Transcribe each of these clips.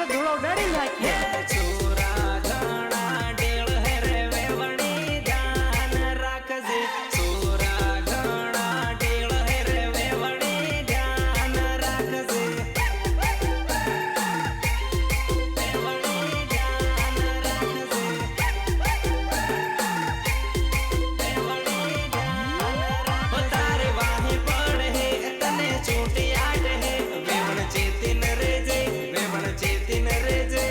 તો ધૂળો ઉડાડી નાખે છોરા ઘણા ઢેળ હે રે વેવણી ધ્યાન રાખજે છોરા ઘણા ઢેળ હે રે વેવણી ધ્યાન રાખજે વેવણી ધ્યાન રાખજે વેવણી ધ્યાન રાખજે તારે વાહે પડ હે તને છૂટી આટ હે વેવણ ચેતીન રેજે વેવણ ચેતીન રેજે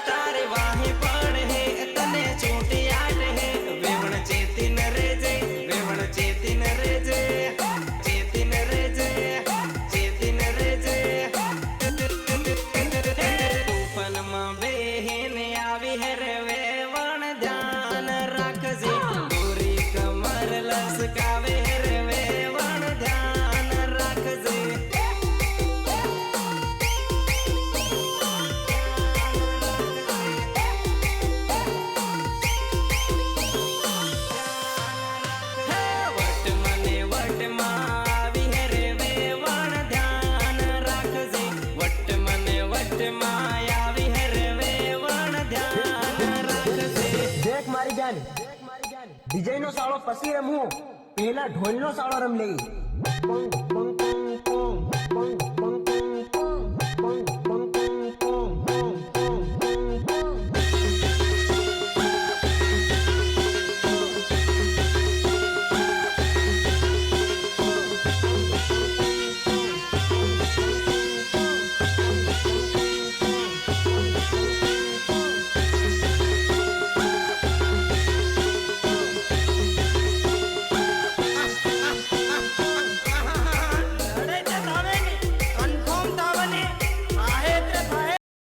તારે વાહે પડ હે તને છૂટી આટ હે વેવણ ચેતીન રેજે વેવણ ચેતીન રેજે ચેતીન રેજે ચેતીન રેજે તૂફાનમાં બેહીને આવી હે રે વેવણ ધ્યાન રાખજે ગોરી કમર લસકાવે હે રે વેવણ ધ્યાન રાખજે વટમાં આવી હે રે વેવણ ધ્યાન રાખજે વટમાં આવી હે રે વેવણ ધ્યાન રાખજે દેખ મારી જાન ડીજે નો સાળો પછી રમું પેલા ઢોલ નો સાળો રમ લઈ